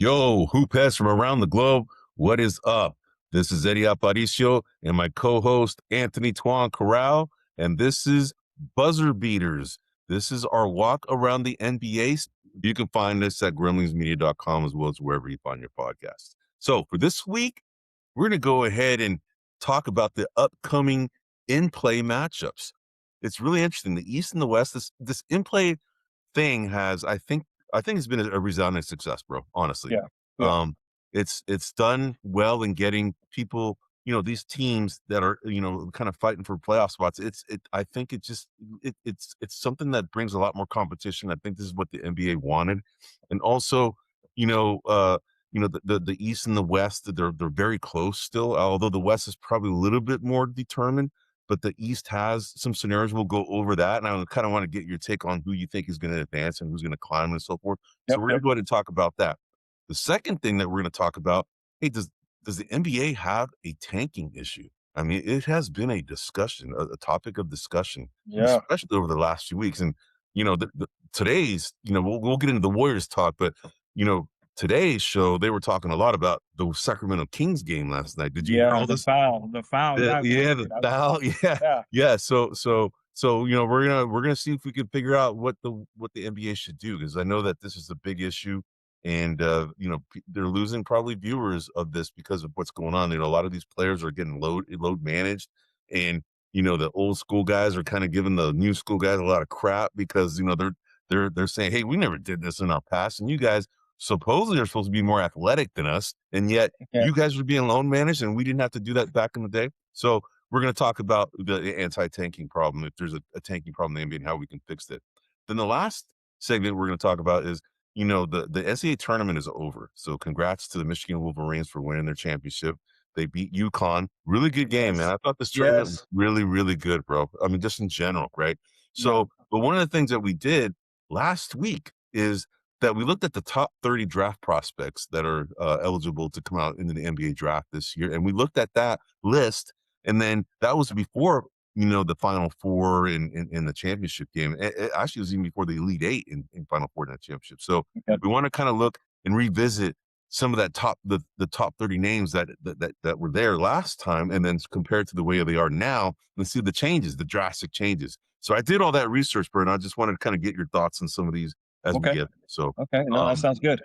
Yo, hoopers from around the globe, what is up? This is Eddie Aparicio and my co-host Anthony Tuan Corral, and this is Buzzer Beaters. This is our walk around the NBA. You can find us at grumblingsmedia.com as well as wherever you find your podcasts. So for this week, we're going to go ahead and talk about the upcoming in-play matchups. It's really interesting. The East and the West, this in-play thing has, I think it's been a resounding success, bro. Honestly, Yeah, yeah, um, it's done well in getting people, these teams that are, kind of fighting for playoff spots. I think it's something that brings a lot more competition. I think this is what the NBA wanted, and also, you know, uh, the East and the West, they're very close still. Although the West is probably a little bit more determined, but the East has some scenarios. We'll go over that, and I kind of want to get your take on who you think is going to advance and who's going to climb and so forth. So yep, we're going yep. to go ahead and talk about that. The second thing that we're going to talk about, hey, does the NBA have a tanking issue? I mean, it has been a discussion, a topic of discussion, Yeah, especially over the last few weeks. And today's, we'll get into the Warriors talk, but you know, today's show they were talking a lot about the Sacramento Kings game last night. Did you hear yeah, all this? the foul, yeah, I Yeah, watched the it, I foul, yeah, yeah, yeah. So we're gonna see if we can figure out what the NBA should do, because I know that this is a big issue, and they're losing probably viewers of this because of what's going on. A lot of these players are getting load managed, and the old school guys are kind of giving the new school guys a lot of crap because they're saying, hey, we never did this in our past, and you guys supposedly are supposed to be more athletic than us, and yet yeah, you guys were being loan managed, and we didn't have to do that back in the day. So we're going to talk about the anti-tanking problem, if there's a tanking problem in the NBA, and how we can fix it. Then the last segment we're going to talk about is, the NCAA tournament is over. So congrats to the Michigan Wolverines for winning their championship. They beat UConn. Really good game, man. yes, I thought this tournament was yes, really, really good, bro. I mean, just in general, right? yeah, So, but one of the things that we did last week is that we looked at the top 30 draft prospects that are eligible to come out into the NBA draft this year. And we looked at that list, and then that was before, the Final Four in the championship game. It actually was even before the Elite Eight in Final Four in that championship. So yeah, we want to kind of look and revisit some of that the top 30 names that were there last time, and then compared to the way they are now, and see the changes, the drastic changes. So I did all that research, Bert, and I just wanted to kind of get your thoughts on some of these as we okay, get. So, okay, no, that um, sounds good.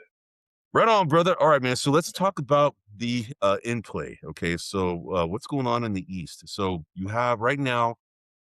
right on, brother. All right, man. So let's talk about the in play. Okay, so what's going on in the East? So you have right now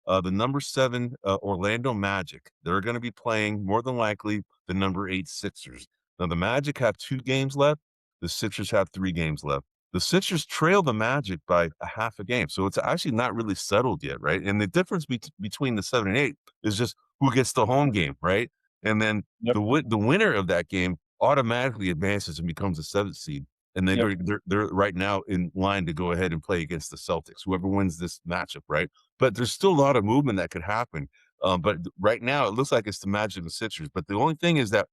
the number 7 Orlando Magic. They're going to be playing more than likely the number 8 Sixers. Now the Magic have 2 games left. The Sixers have 3 games left. The Sixers trail the Magic by a half a game, so it's actually not really settled yet, right? And the difference between the 7 and 8 is just who gets the home game, right? And then Yep, the winner of that game automatically advances and becomes a 7th seed, and yep, they're right now in line to go ahead and play against the Celtics, whoever wins this matchup, right? But there's still a lot of movement that could happen. But right now, it looks like it's the Magic and the Sixers. But the only thing is that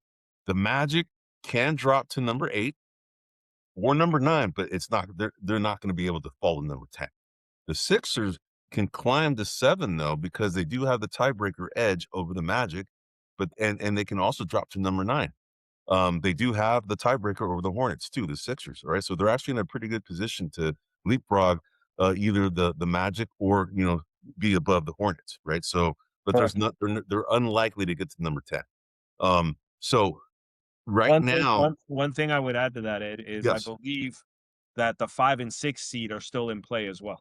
the Magic can drop to number 8 or number 9, but it's not they're not going to be able to fall to number 10. The Sixers can climb to 7 though, because they do have the tiebreaker edge over the Magic, but and they can also drop to number 9. They do have the tiebreaker over the Hornets too, the Sixers. All right, so they're actually in a pretty good position to leapfrog either the Magic or be above the Hornets, right? So, but there's correct. not they're unlikely to get to number 10. So right One thing, now, one thing I would add to that, Ed, is I yes. believe that the 5 and 6 seed are still in play as well.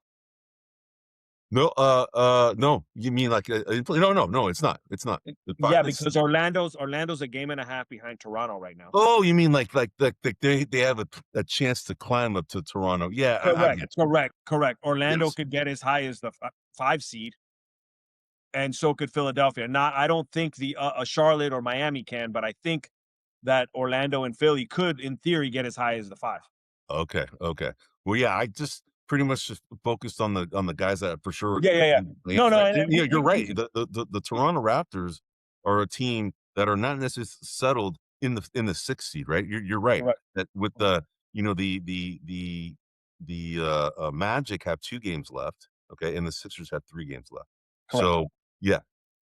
No, no. You mean like no, it's not. It's not. The five, Yeah, it's, because Orlando's a game and a half behind Toronto right now. oh, you mean like they have a chance to climb up to Toronto? Yeah, I Correct, get you. correct, correct. Orlando Yes. could get as high as the 5 seed, and so could Philadelphia. Not I don't think the Charlotte or Miami can, but I think that Orlando and Philly could, in theory, get as high as the 5. Okay, okay. Well, yeah, I just pretty much just focused on the guys that for sure Yeah, yeah, yeah. No, no, and yeah, you're right. we The Toronto Raptors are a team that are not necessarily settled in the 6th seed, right? You're right. correct, That with the Magic have 2 games left, okay, and the Sixers have 3 games left. correct. So, yeah,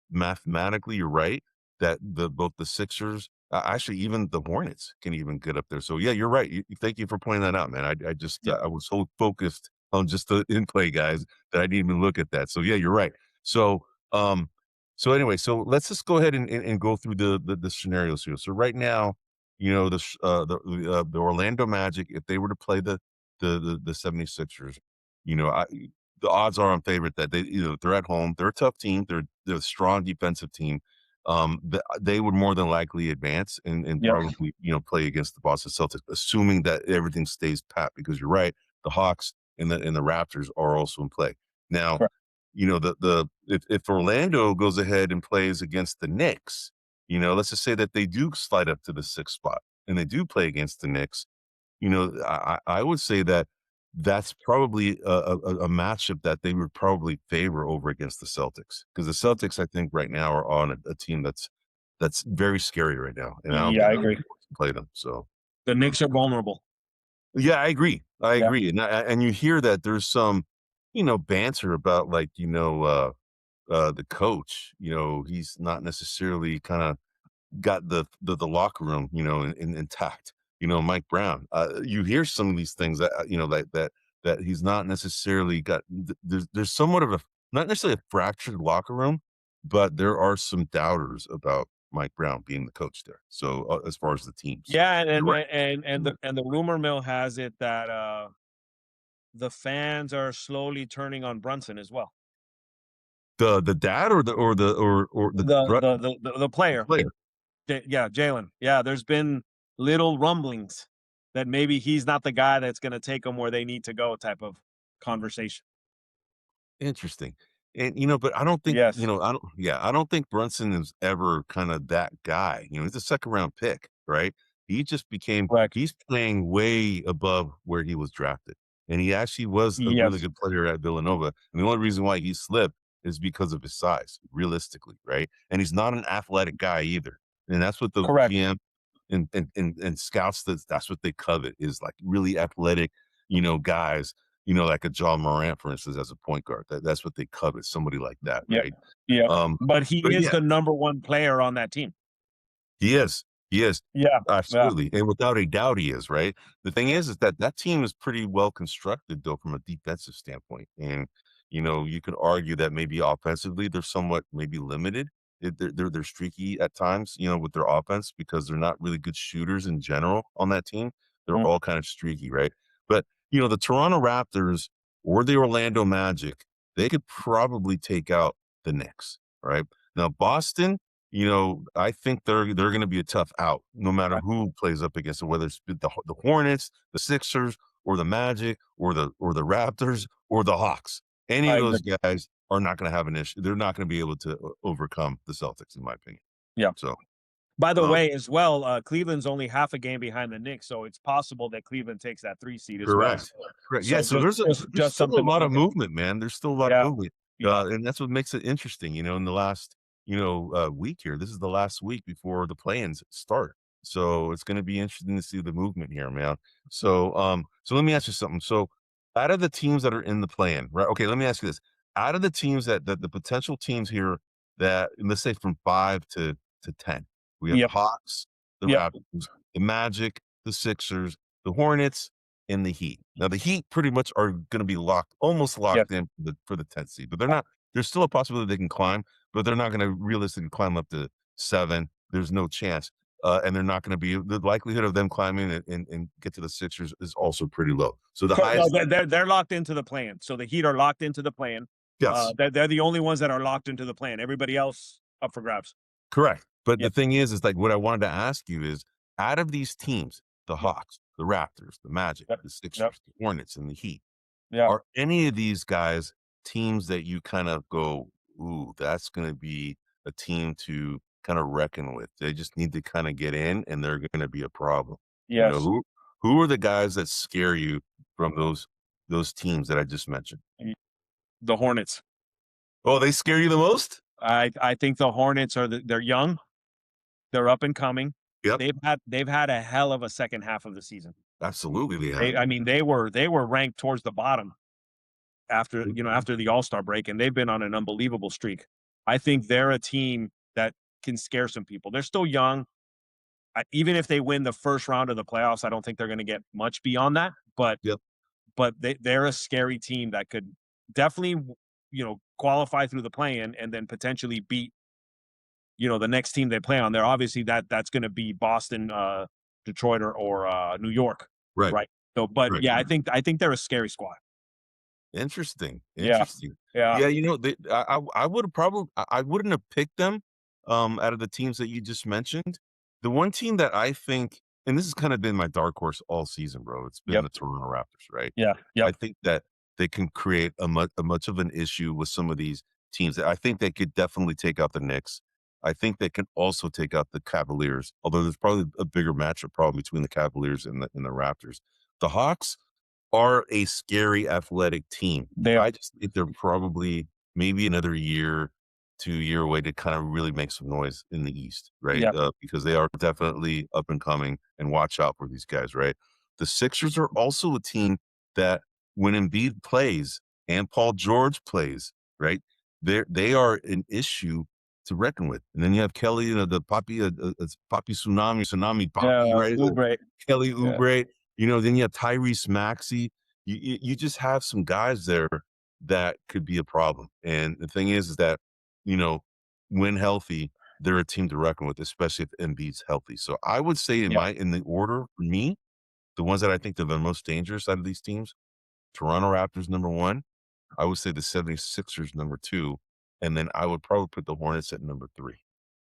mathematically, you're right that both the Sixers Actually, even the Hornets can even get up there. So yeah, you're right. Thank you for pointing that out, man. I just Yep. I was so focused on just the in play guys that I didn't even look at that. So yeah, you're right. So um, so anyway, so let's just go ahead and go through the scenarios here. So right now, the Orlando Magic, if they were to play the 76ers, I the odds are on favorite that they're at home, they're a tough team, they're a strong defensive team. They would more than likely advance and Yep. probably, play against the Boston Celtics, assuming that everything stays pat, because you're right, the Hawks and the Raptors are also in play. Now, Correct. the if Orlando goes ahead and plays against the Knicks, let's just say that they do slide up to the 6th spot and they do play against the Knicks. I would say that that's probably a matchup that they would probably favor over against the Celtics, because the Celtics, I think, right now are on a team that's very scary right now, and I don't Yeah, think I agree. anybody wants to play them. So The Knicks are vulnerable. yeah, I agree. I Yeah. agree, and you hear that there's some, banter about like the coach. He's not necessarily kind of got the locker room, intact. Mike Brown. You hear some of these things that that he's not necessarily got. There's somewhat of a not necessarily a fractured locker room, but there are some doubters about Mike Brown being the coach there. So as far as the team, so Yeah, you're right. and the rumor mill has it that the fans are slowly turning on Brunson as well. The dad or the The the player. player. Yeah, Jalen. Yeah, there's been little rumblings that maybe he's not the guy that's gonna take them where they need to go type of conversation. Interesting. And, but I don't think, Yes, I don't think Brunson is ever kind of that guy. He's a second round pick, right? correct. He's playing way above where he was drafted. And he actually was a really Yes, good player at Villanova. And the only reason why he slipped is because of his size, realistically, right? And he's not an athletic guy either. And that's what the correct. GM and scouts, that's what they covet, is like really athletic, guys, like a John Morant, for instance, as a point guard. That's what they covet, somebody like that, Yep, right? yep. Um, But he but is yeah, the number 1 player on that team. he is. He is. Yeah, yeah. Absolutely, and without a doubt he is, right? The thing is that that team is pretty well constructed, though, from a defensive standpoint, and, you could argue that maybe offensively, they're somewhat maybe limited. They're streaky at times, with their offense, because they're not really good shooters in general on that team. They're Mm, all kind of streaky, right? But, the Toronto Raptors or the Orlando Magic, they could probably take out the Knicks, right? Now Boston, I think they're gonna be a tough out, no matter right. who plays up against them, whether it's the Hornets, the Sixers, or the Magic, or the Raptors, or the Hawks. Any I of agree. those guys are not gonna have an issue. They're not gonna be able to overcome the Celtics, in my opinion. Yeah. So, By the um way, as well, Cleveland's only half a game behind the Knicks, so it's possible that Cleveland takes that 3 seed as well. correct. Correct. Yeah, So so just just there's just still a something to lot of look at. movement, man. There's still a lot of Yeah, movement, yeah. and that's what makes it interesting. In the last week here. This is the last week before the play-ins start, so it's going to be interesting to see the movement here, man. So let me ask you something. So, out of the teams that are in the play-in, right? Okay, let me ask you this: out of the teams that the potential teams here, that let's say from 5 to 10, we have the Yep, Hawks, the yep, Raptors, the Magic, the Sixers, the Hornets, and the Heat. Now, the Heat pretty much are gonna be almost yes. locked in for the 10th seed, but they're not. There's still a possibility they can climb, but they're not gonna realistically climb up to 7. There's no chance, and they're not gonna be the likelihood of them climbing and get to the Sixers is also pretty low. So the No, highest. they're locked into the plan. So the Heat are locked into the plan. Yes. They're the only ones that are locked into the plan. Everybody else up for grabs. Correct. But the Yep, thing is like what I wanted to ask you is, out of these teams, the yep, Hawks, the Raptors, the Magic, yep, the yep, Sixers, the Hornets, and the Heat, yeah. are any of these guys teams that you kind of go, "Ooh, that's gonna be a team to kind of reckon with. They just need to kinda get in, and they're gonna be a problem." Yes. Who are the guys that scare you from those teams that I just mentioned? Y The Hornets. Oh, they scare you the most? I think the Hornets they're young, they're up and coming. Yep, They've had a hell of a second half of the season. absolutely they have. I mean, they were ranked towards the bottom after the All-Star break, and they've been on an unbelievable streak. I think they're a team that can scare some people. They're still young. even if they win the first round of the playoffs, I don't think they're going to get much beyond that. But Yep. they're a scary team that could definitely qualify through the play-in and then potentially beat the next team they play on. They're obviously that's going to be Boston, Detroit, or New York, Right. right? So, but Right. yeah, I think they're a scary squad. Interesting, Yeah, interesting. yeah, Yeah, I would've probably I wouldn't have picked them, out of the teams that you just mentioned. The one team that I think and this has kinda been my dark horse all season, bro, it's been yep, the Toronto Raptors, right? yeah, I yep, think that they can create a much of an issue with some of these teams. I think they could definitely take out the Knicks. I think they can also take out the Cavaliers, although there's probably a bigger matchup problem between the Cavaliers and the Raptors. The Hawks are a scary athletic team. they are. I just think they're probably maybe another year to year away to kind of really make some noise in the East, right? Yeah, Because they are definitely up and coming, and watch out for these guys, right? The Sixers are also a team that when Embiid plays and Paul George plays, right, they are an issue to reckon with. And then you have Kelly, the Poppy, it's Poppy Tsunami yeah, Poppy, right? Oubre, Kelly yeah, Oubre, then you have Tyrese Maxey. You just have some guys there that could be a problem. And the thing is that, you know, when healthy, they're a team to reckon with, especially if Embiid's healthy. So I would say yeah, in the order for me, the ones that I think they're the most dangerous out of these teams, Toronto Raptors number 1, I would say the 76ers number 2, and then I would probably put the Hornets at number 3,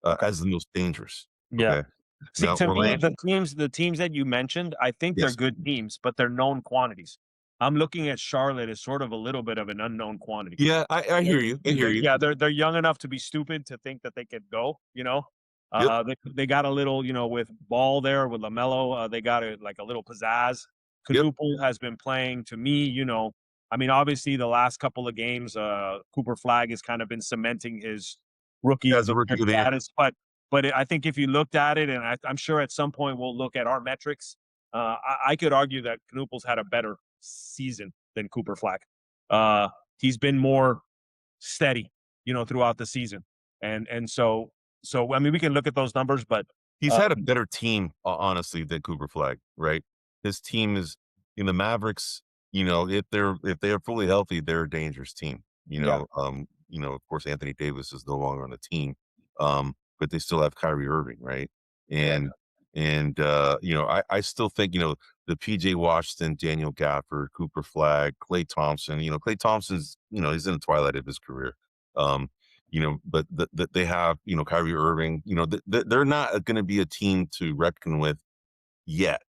okay, as the most dangerous, yeah. okay? See, Now to me, Orlando, the teams that you mentioned, I think they're yes. good teams, but they're known quantities. I'm looking at Charlotte as sort of a little bit of an unknown quantity. Yeah, I hear you, I hear you. Yeah, they're young enough to be stupid to think that they could go. Yep, They got a little, with Ball there with LaMelo, they got like a little pizzazz. yep. Knueppel has been playing to me, I mean, obviously the last couple of games, Cooper Flagg has kind of been cementing his rookie of As a the rookie year of the year. status, but I think if you looked at it, and I'm sure at some point we'll look at our metrics, I could argue that Knueppel's had a better season than Cooper Flagg. He's been more steady, throughout the season. And so I mean, we can look at those numbers, but He's uh, had a better team, ho honestly, than Cooper Flagg, right? His team is in the Mavericks, if they are fully healthy, they're a dangerous team, yeah, of course, Anthony Davis is no longer on the team, but they still have Kyrie Irving, right? yeah, I still think, the PJ Washington, Daniel Gafford, Cooper Flagg, Klay Thompson, Klay Thompson's, he's in the twilight of his career. Um, but they have, Kyrie Irving, they're not going to be a team to reckon with yet,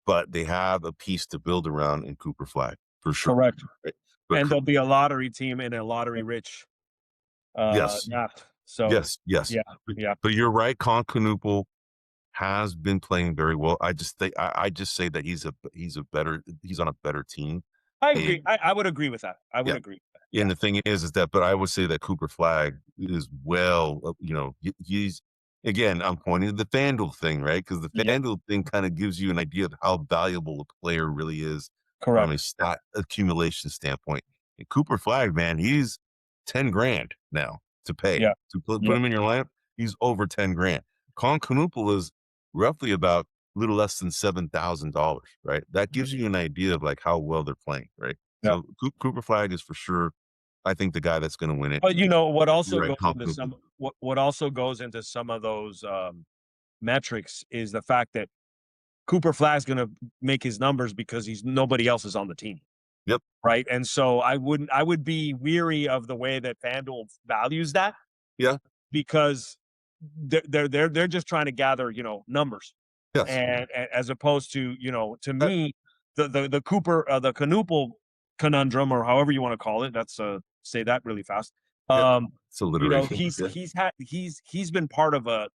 but they have a piece to build around in Cooper Flag for sure. correct. Right? But And they'll be a lottery team in a lottery rich yes, draft. So yes, yes. yeah, But, yeah. but you're right. Knueppel has been playing very well. I just think I just say that he's on a better team. I agree. And I would agree with that. I would yeah, agree. yeah, and Yeah, the thing is that but I would say that Cooper Flagg is well, he's again, I'm pointing to the FanDuel thing, right? Because the yeah, FanDuel thing kinda gives you an idea of how valuable a player really is from a correct. stat accumulation standpoint. And Cooper Flagg, man, he's 10 grand now to pay. Yeah, To put yep, him in your lineup, he's over 10 grand. Knueppel is roughly about a little less than $7,000, right? That gives you an idea of, like, how well they're playing, right? yep. So Cooper Flagg is for sure, I think, the guy that's gonna win it. But what You're also right, goes into Knueppel. what also goes into some of those metrics is the fact that Cooper Flagg's gonna make his numbers because he's nobody else is on the team. Yep. Right, and so I would be weary of the way that FanDuel values that Yeah. because they're just trying to gather, numbers. Yes. And as opposed to, to Uh, me, the Cooper, the Canoopal conundrum, or however you wanna call it, that's, say that really fast. yeah. Um, It's alliteration. Yeah. he's been part of a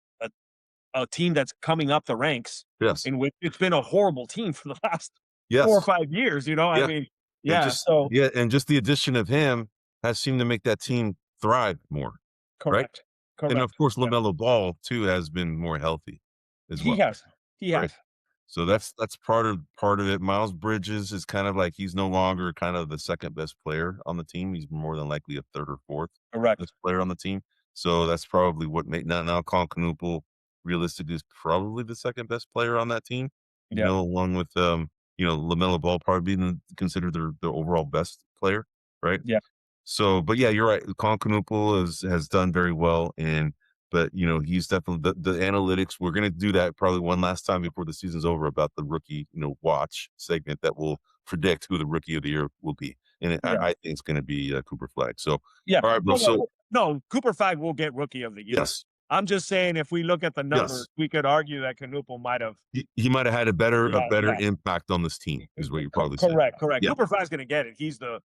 a team that's coming up the ranks Yes. in which it's been a horrible team for the last 4 or Yes. 5 years, I Yeah. mean, And yeah, so just the addition of him has seemed to make that team thrive more, right? correct, And of correct. course, Yeah. LaMelo Ball too has been more healthy as He well, has, he right? has. So Yeah, that's part of it. Miles Bridges is kind of like he's no longer kind of the second best player on the team. He's more than likely a third or fourth correct. best player on the team. So that's probably what made now Colin Knueppel. realistically is probably the second best player on that team, Yeah. along with, LaMelo Ball probably being considered their overall best player, right? Yeah. So, but yeah, you're right. Colin Knueppel has done very well, but he's definitely the analytics. We're gonna do that probably one last time before the season's over about the rookie, watch segment that will predict who the rookie of the year will be, and Yeah. I think it's gonna be Cooper Flag. So, Yeah. all right, bro. No, So no, no, Cooper Flagg will get Rookie of the Year. yes, I'm just saying if we look at the numbers, yes, we could argue that Knueppel might have. he might have had a Yeah, better yeah. impact on this team, is what you're probably saying. Correct, correct. Yeah. Cooper Flagg's gonna get it.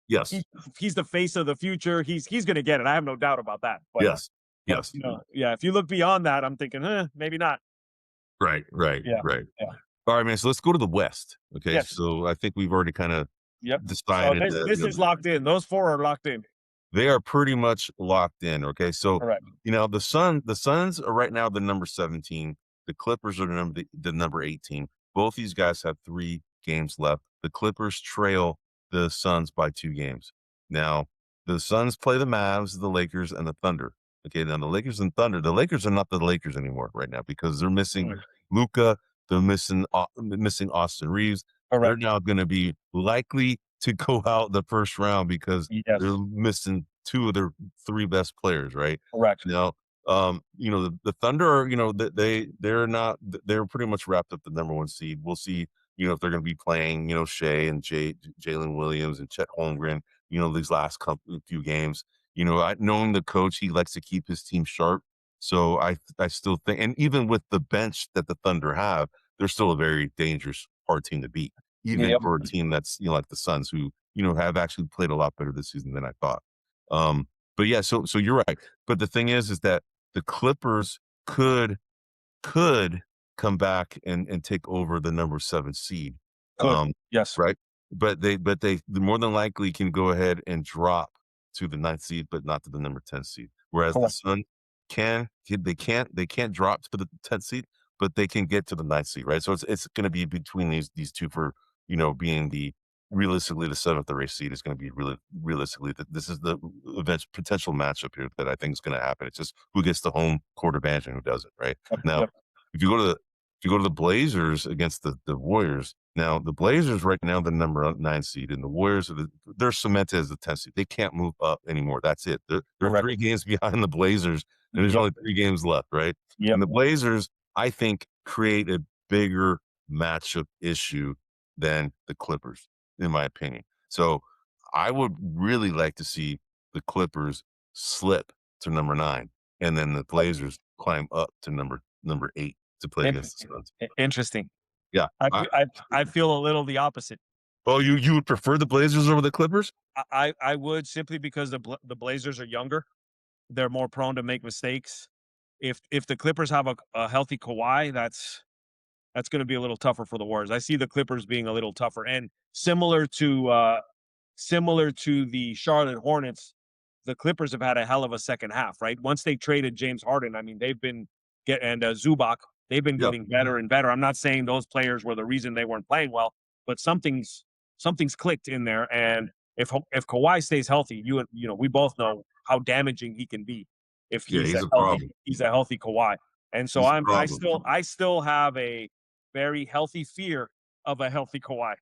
Yes. He's he's the face of the future. He's gonna get it. I have no doubt about that. Yes. But Yes. yeah, if you look beyond that, I'm thinking, maybe not. Right. Right. Yeah, Right. yeah. All right, man. So let's go to the West. Okay. Yes. So I think we've already kind of Yep. So decided this that this is locked in. Those 4 are locked in. they are pretty much locked in. Okay. So, Correct. the Suns are right now the number 17. The Clippers are the number 18. Both these guys have 3 games left. The Clippers trail the Suns by 2 games. Now, the Suns play the Mavs, the Lakers, and the Thunder. Okay. Now, the Lakers and Thunder, the Lakers are not the Lakers anymore right now because they're missing Correct. Luca. They're missing Austin Reeves. They're Correct. now going to be likely to go out the first round because they're Yes. missing 2 of their 3 best players, right? Correct. Now, the Thunder are, they're not they're pretty much wrapped up the number 1 seed. We'll see, if they're gonna be playing, Shea and Jalen Williams and Chet Holmgren, these last couple few games. Knowing the coach, he likes to keep his team sharp. So I still think, and even with the bench that the Thunder have, they're still a very dangerous, hard team to beat, even Yep. for a team that's, like the Suns, who, have actually played a lot better this season than I thought. But yeah, so you're right. But the thing is that the Clippers could come back and take over the number 7 seed, Could. um, Yes. right? But they more than likely can go ahead and drop to the 9th seed, but not to the number 10 seed. Whereas the Correct. Sun they can't drop to the 10th seed, but they can get to the 9th seed, right? So it's gonna be between these 2 for, being the realistically the 7th or 8th seed is gonna be realistically this is the potential matchup here that I think is gonna happen. It's just who gets the home court advantage and who doesn't, right? Yep. Now, Yep. if you go to the Blazers against the Warriors, now the Blazers right now the number 9 seed, and the Warriors they're cemented as the 10th seed. They can't move up anymore. That's it. They're Correct. 3 games behind the Blazers, and there's Yep. only 3 games left, right? Yep. And the Blazers, I think, create a bigger matchup issue than the Clippers, in my opinion. So I would really like to see the Clippers slip to number 9, and then the Blazers climb up to number 8 to play against the Interesting. Suns. Interesting. Yeah. I feel a little the opposite. Oh, you would prefer the Blazers over the Clippers? I would simply because the Blazers are younger. They're more prone to make mistakes. If the Clippers have a healthy Kawhi, that's gonna be a little tougher for the Warriors. I see the Clippers being a little tougher and similar to the Charlotte Hornets, the Clippers have had a hell of a second half, right? Once they traded James Harden, I mean, they've been Zubac, they've been Yeah. getting better and better. I'm not saying those players were the reason they weren't playing well, but something's clicked in there. And if Kawhi stays healthy, we both know how damaging he can be if Yeah, he's a problem. he's a healthy Kawhi. And so He's a I still have a very healthy fear of a healthy Kawhi.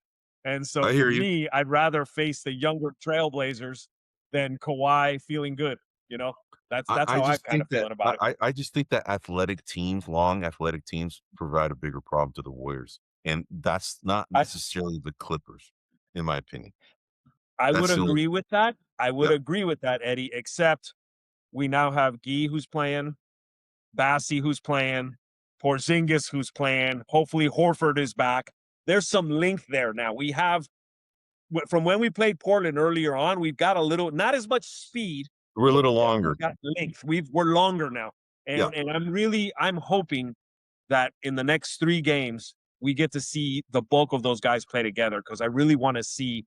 And so I for hear you. me, I'd rather face the younger Trailblazers than Kawhi feeling good. You know, that's I how I'm just kind think of that feeling about it. I just think that long athletic teams provide a bigger problem to the Warriors, and that's not I necessarily the Clippers, in my opinion. I would That's the only agree with that. I would Yeah. agree with that, Eddie. Except we now have Gee who's playing, Bassi who's playing, Porzingis who's playing. Hopefully Horford is back. There's some length there now. We have from when we played Portland earlier on, we've got a little, not as much speed, We're a but little we've longer. got length. We're longer now, Yeah. and I'm hoping that in the next 3 games we get to see the bulk of those guys play together because I really want to see,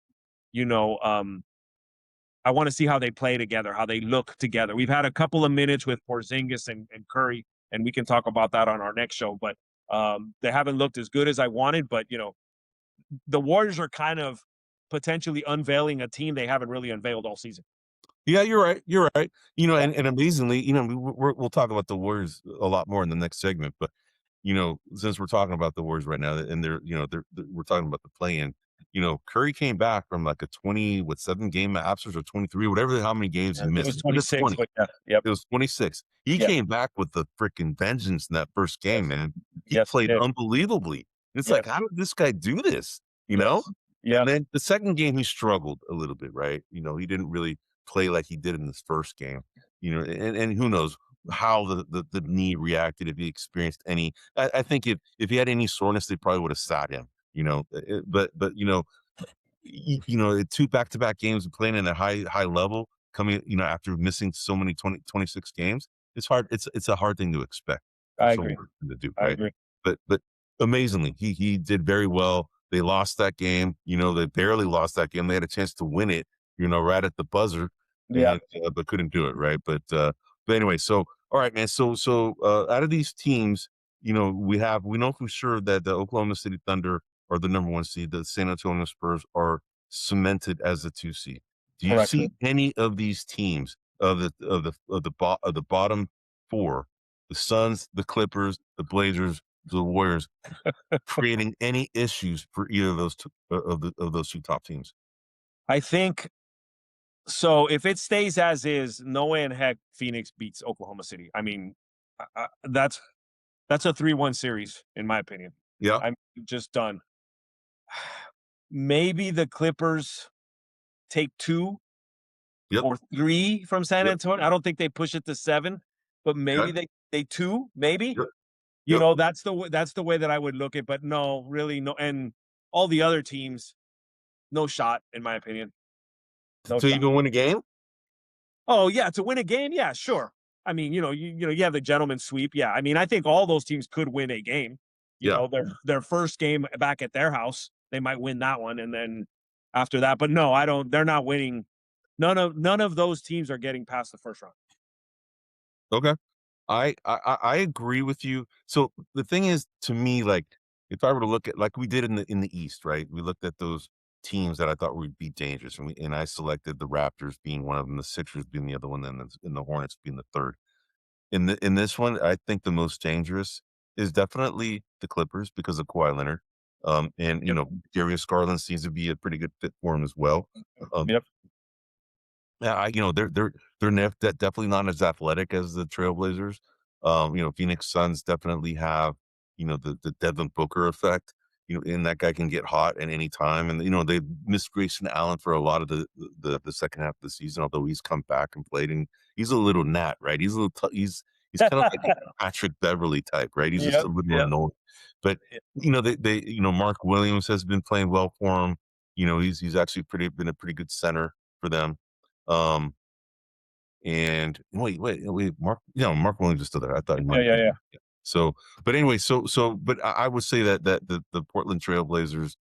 you know, I want to see how they play together, how they look together. We've had a couple of minutes with Porzingis and Curry, and we can talk about that on our next show. But they haven't looked as good as I wanted. But the Warriors are kind of potentially unveiling a team they haven't really unveiled all season. Yeah, you're right. You're right. Yeah, And amazingly, we'll talk about the Warriors a lot more in the next segment. But since we're talking about the Warriors right now, and we're talking about the play-in. Curry came back from like a 7 game absence or 23, whatever how many games he it missed. was He missed 26, 20. but yeah, yep, It was 26. He yep, came back with the freaking vengeance in that first game, yes, man. He yes, he played did. unbelievably. It's like, how Yes, did this guy do this? You know? yes, yeah, And then the second game, he struggled a little bit, right? He didn't really play like he did in this first game. And who knows how the knee reacted, if he experienced any. I think if he had any soreness, they probably would have sat him. But two back-to-back games of playing in a high level, coming, after missing so many 26 games, it's hard. It's a hard thing to expect for I agree, someone to do, I right? agree. But amazingly, he did very well. They lost that game. They barely lost that game. They had a chance to win it, right at the buzzer, Yeah, and but couldn't do it, right? But anyway, so all right, man. Out of these teams, we know for sure that the Oklahoma City Thunder are the number one seed. The San Antonio Spurs are cemented as a two seed. Do you correct. see any of these teams of the bottom four, the Suns, the Clippers, the Blazers, the Warriors, creating any issues for either of those of those two top teams? I think so. If it stays as is, no way in heck Phoenix beats Oklahoma City. I mean, that's a 3-1 series in my opinion. Yeah. I'm just done. Maybe the Clippers take 2 Yep. or 3 from San Yep. Antonio. I don't think they push it to 7, but maybe Okay. they 2, maybe. Yep. Yep. That's the way that I would look at, but no, really no, and all the other teams, no shot in my opinion. No To shot. even win a game? Oh, yeah, to win a game, yeah, sure. I mean, you have the gentleman's sweep, yeah. I mean, I think all those teams could win a game. Yeah. Their first game back at their house, they might win that one, and then after that, but no, I don't. They're not winning. None of those teams are getting past the first round. Okay. I agree with you. So the thing is, to me, like if I were to look at like we did in the East, right? We looked at those teams that I thought would be dangerous, and I selected the Raptors being one of them, the Sixers being the other one, and the Hornets being the third. In this one, I think the most dangerous is definitely the Clippers because of Kawhi Leonard. And Yep, Darius Garland seems to be a pretty good fit for him as well. Um, yep. yeah, definitely not as athletic as the Trailblazers. Phoenix Suns definitely have, the Devin Booker effect. And that guy can get hot at any time. And they missed Grayson Allen for a lot of the second half of the season, although he's come back and played. And he's a little gnat, right? He's a little he's kind of like a Patrick Beverly type, right? He's just Yep, a little yep, annoying. But yep. Mark Williams has been playing well for him. He's actually been a pretty good center for them. Um, and wait, Mark Williams is still there. I thought he might Yeah, have yeah, been. yeah. Yeah. So, but anyway, but I would say that the Portland Trailblazers,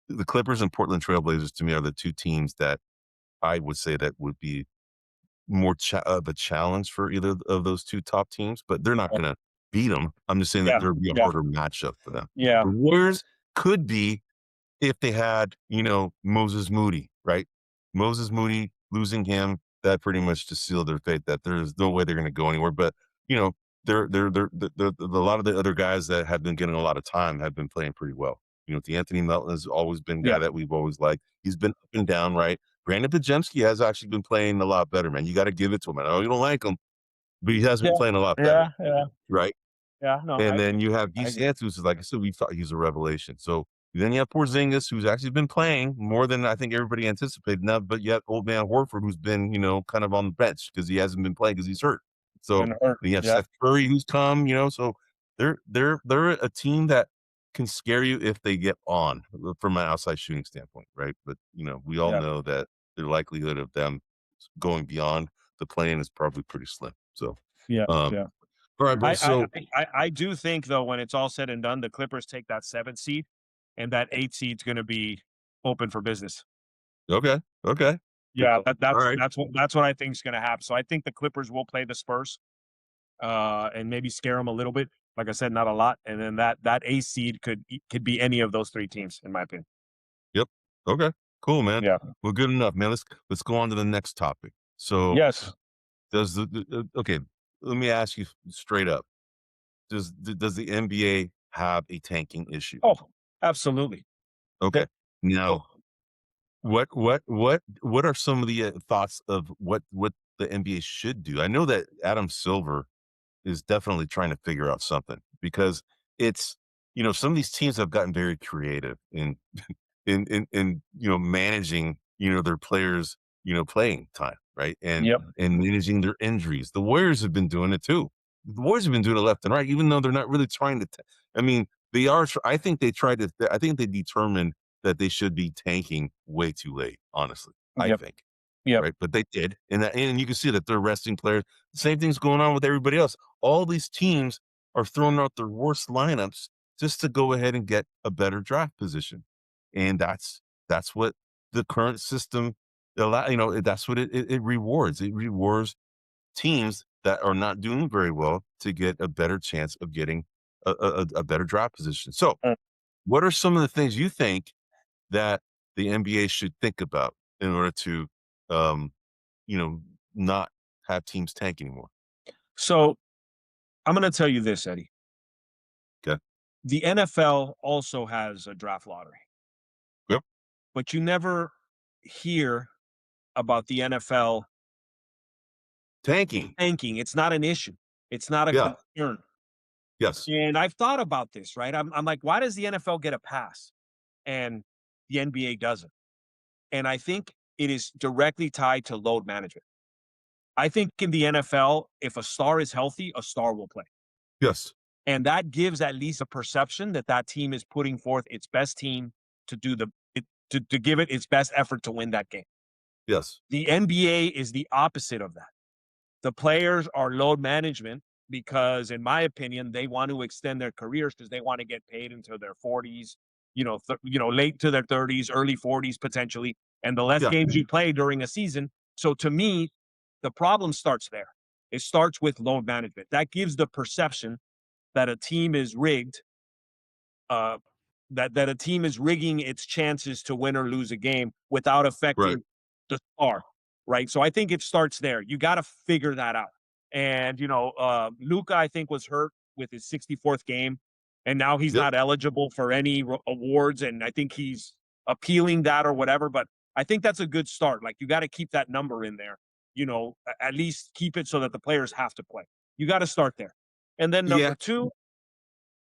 the Clippers and Portland Trailblazers, to me are the two teams that I would say that would be more of a challenge for either of those two top teams. But they're not going to beat them. I'm just saying that Yeah, there would be a yeah, harder matchup for them. yeah, The Warriors could be if they had, Moses Moody, right? Moses Moody, losing him, that pretty much just sealed their fate that there's no way they're gonna go anywhere. But, you know, a lot of the other guys that have been getting a lot of time have been playing pretty well. Anthony Melton has always been a yeah, guy that we've always liked. He's been up and down, right? Brandon Podziemski has actually been playing a lot better, man. You gotta give it to him. I know you don't like him, but he has been yeah, playing a lot better, yeah, yeah, right? yeah. No, And then you have I DC agree. Santos, like I said, we thought he's a revelation. So then you have Porzingis, who's actually been playing more than I think everybody anticipated. Now, but yet old man Horford, who's been kind of on the bench because he hasn't been playing because he's hurt. So Been hurt. then you have Yeah, Seth Curry, who's come. So they're a team that can scare you if they get on from an outside shooting standpoint, right? But we all yeah, know that the likelihood of them going beyond the plane is probably pretty slim. So, yeah, um, yeah. all right, bro. So I do think though, when it's all said and done, the Clippers take that 7th seed, and that 8 seed's gonna be open for business. okay, okay. Good Yeah, call. All right. that's what I think is gonna happen. So I think the Clippers will play the Spurs, and maybe scare them a little bit. Like I said, not a lot, and then that A seed could be any of those 3 teams, in my opinion. Yep. Okay. Cool, man. Yeah. Well, good enough, man. Let's go on to the next topic. So Yes. does okay, let me ask you straight up. Does the NBA have a tanking issue? Oh, absolutely. Okay. That Now, oh, what are some of the thoughts of what the NBA should do? I know that Adam Silver is definitely trying to figure out something because it's some of these teams have gotten very creative in managing their players playing time, right, yep, and managing their injuries. The Warriors have been doing it too. The Warriors have been doing it left and right, even though they're not really trying to. I mean, they are. I think they tried to. I think they determined that they should be tanking way too late. Honestly, I yep, think, yep, right, but they did, and you can see that they're resting players. The same thing's going on with everybody else. All these teams are throwing out their worst lineups just to go ahead and get a better draft position, and that's what the current system that's what it rewards. It rewards teams that are not doing very well to get a better chance of getting a better draft position. So, mm. what are some of the things you think that the NBA should think about in order to, um, you know, not have teams tank anymore? So, I'm gonna tell you this, Eddie. Okay. The NFL also has a draft lottery, Yep. but you never hear about the NFL Tanking. tanking. It's not an issue. It's not a Yeah. concern. Yes. And I've thought about this, right? I'm like, why does the NFL get a pass and the NBA doesn't? And I think it is directly tied to load management. I think in the NFL, if a star is healthy, a star will play. Yes. And that gives at least a perception that that team is putting forth its best team to do to give it its best effort to win that game. Yes. The NBA is the opposite of that. The players are load management because, in my opinion, they want to extend their careers because they want to get paid into their 40s, late to their 30s, early 40s potentially. And the less Yeah. games you play during a season. So to me, the problem starts there. It starts with load management. That gives the perception that a team is rigged, uh, that a team is rigging its chances to win or lose a game without Right. affecting the star, right? So I think it starts there. You got to figure that out. And Luca, I think, was hurt with his 64th game, and now he's Yep. not eligible for any awards. And I think he's appealing that or whatever. But I think that's a good start. Like you got to keep that number in there. At least keep it so that the players have to play. You got to start there. And then Yeah. number two,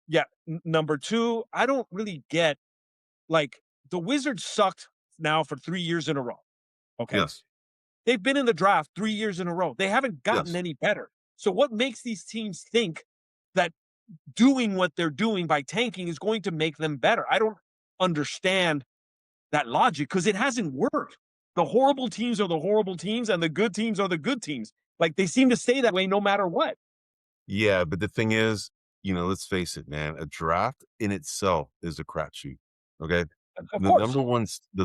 yeah, number two, I don't really get like the Wizards sucked now for 3 years in a row. Okay. Yes. They've been in the draft 3 years in a row. They haven't gotten Yes. any better. So, what makes these teams think that doing what they're doing by tanking is going to make them better? I don't understand that logic because it hasn't worked. The horrible teams are the horrible teams, and the good teams are the good teams. Like they seem to stay that way no matter what. Yeah, but the thing is, let's face it, man, a draft in itself is a crapshoot. Okay. Of The course.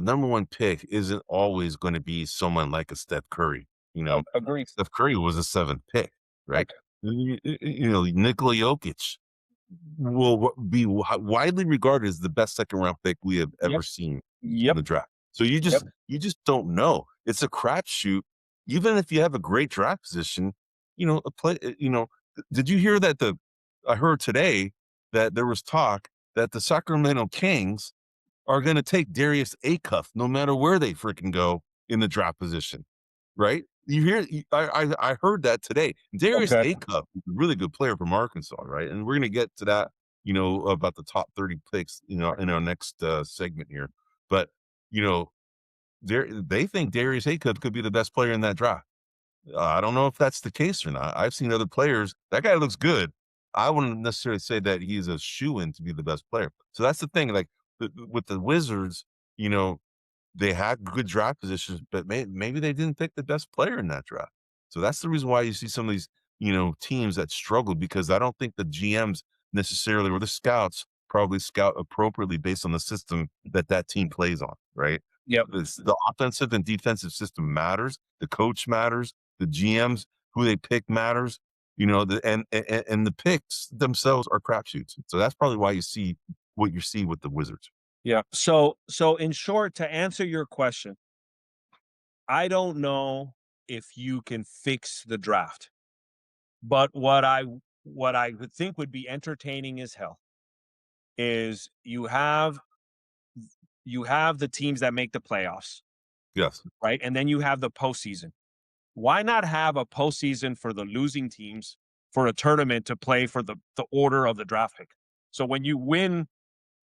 number one pick isn't always going to be someone like a Steph Curry. Agreed. Steph Curry was a seventh pick, right? Okay. Nikola Jokic will be widely regarded as the best second round pick we have ever Yep. seen in Yep. the draft. So you Yep. just don't know. It's a crapshoot. Even if you have a great draft position, a play. Did you hear that I heard today that there was talk that the Sacramento Kings are going to take Darius Acuff no matter where they freaking go in the draft position, right? I heard that today. Darius Okay. Acuff is a really good player from Arkansas, right? And we're going to get to that, about the top 30 picks, in our next segment here. But you know, they think Darius Acuff could be the best player in that draft. I don't know if that's the case or not. I've seen other players. That guy looks good. I wouldn't necessarily say that he's a shoe-in to be the best player. So that's the thing. Like with the Wizards, you know, they had good draft positions, but maybe they didn't pick the best player in that draft. So that's the reason why you see some of these, teams that struggle because I don't think the GMs necessarily or the scouts probably scout appropriately based on the system that that team plays on, right? Yep. The offensive and defensive system matters. The coach matters. The GMs who they pick matters. And the picks themselves are crapshoots. So that's probably why you see what you see with the Wizards. Yeah. So in short, to answer your question, I don't know. if you can fix the draft. But what I would think would be entertaining as hell is you have the teams that make the playoffs, Yes. right? And then you have the postseason. Why not have a postseason for the losing teams for a tournament to play for the order of the draft pick? So when you win,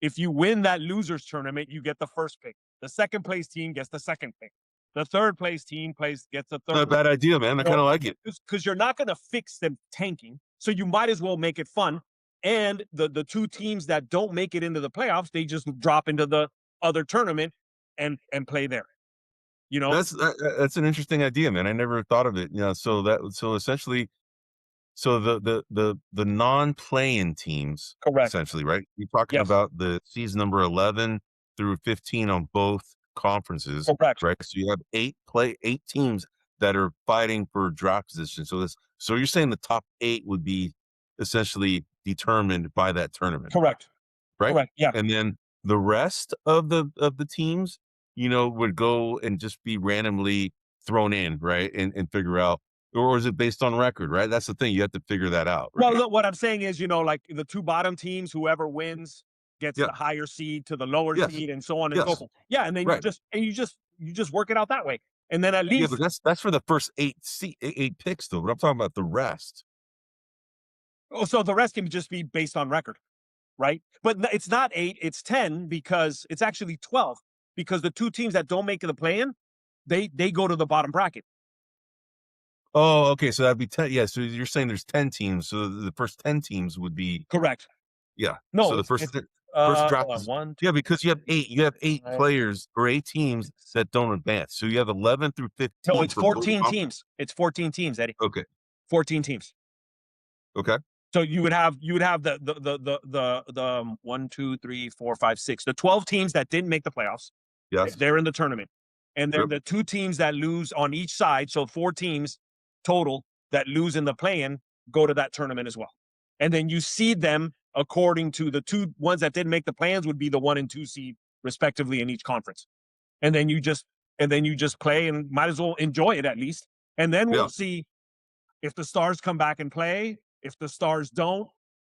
if you win that losers tournament, you get the first pick. The second place team gets the second pick. The third place team gets the third. Not a bad idea, man. I You know, kind of like it. because you're not going to fix them tanking, so you might as well make it fun. And the two teams that don't make it into the playoffs, they just drop into the other tournament and play there. You know, That's an interesting idea, man. I never thought of it. Yeah. So essentially, so the non-play-in teams, correct. essentially, right? You're talking Yes, about the season number 11 through 15 on both conferences, correct, right? So you have 8 teams that are fighting for draft position. So you're saying the top 8 would be essentially determined by that tournament, correct, right? correct. Yeah. And then the rest of the teams, would go and just be randomly thrown in, right? And figure out, or is it based on record, right? That's the thing. You have to figure that out, Well, right? look, what I'm saying is, like the two bottom teams, whoever wins gets Yeah. the higher seed to the lower Yes. seed, and so on and so Yes. forth. Yeah, and then Right. you just work it out that way, and then at Yeah, but least that's for the first 8 picks, though. But I'm talking about the rest. oh, so the rest can just be based on record, right? But it's not 8, it's 10 because it's actually 12 because the two teams that don't make the play-in, they go to the bottom bracket. Oh, okay. So that'd be 10. Yeah. So you're saying there's 10 teams. So the first 10 teams would be, Correct. yeah. So No, the it's first draft hold on, is, 1, 2, yeah, because you have eight 5, players or 8 teams 6. that don't advance. So you have 11 through No, 15 it's for both 14 conferences. teams. It's 14 teams, Eddie. Okay. 14 teams. Okay. So you would have the 1, 2, 3, 4, 5, 6. The 12 teams that didn't make the playoffs, Yes. they're in the tournament. And then Yep. the two teams that lose on each side, so 4 teams total that lose in the play-in go to that tournament as well. And then you seed them according to the two ones that didn't make the plans would be the 1 and 2 seed respectively in each conference. And then you just play and might as well enjoy it at least. And then Yeah. we'll see if the stars come back and play, if the stars don't,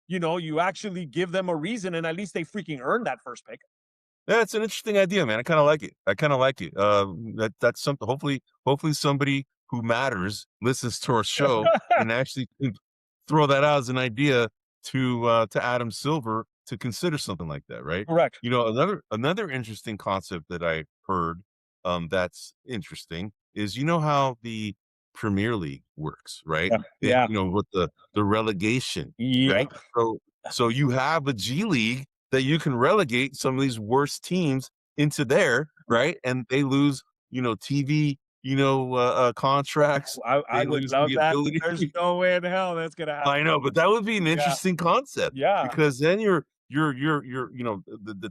you actually give them a reason and at least they freaking earn that first pick. Yeah, it's an interesting idea, man. I kind of like it. I kind of like it. That's something. Hopefully, somebody who matters listens to our show and actually can throw that out as an idea to Adam Silver to consider something like that, right? Correct. Another interesting concept that I heard, that's interesting, is how the Premier League works, right? Yeah. Yeah. With the relegation, Yep. right? So you have a G League that you can relegate some of these worst teams into there, right? And they lose, TV, contracts. I They would lose love the that, but ability. there's no way in hell that's gonna happen. I know, but that would be an Yeah. interesting concept Yeah. because then the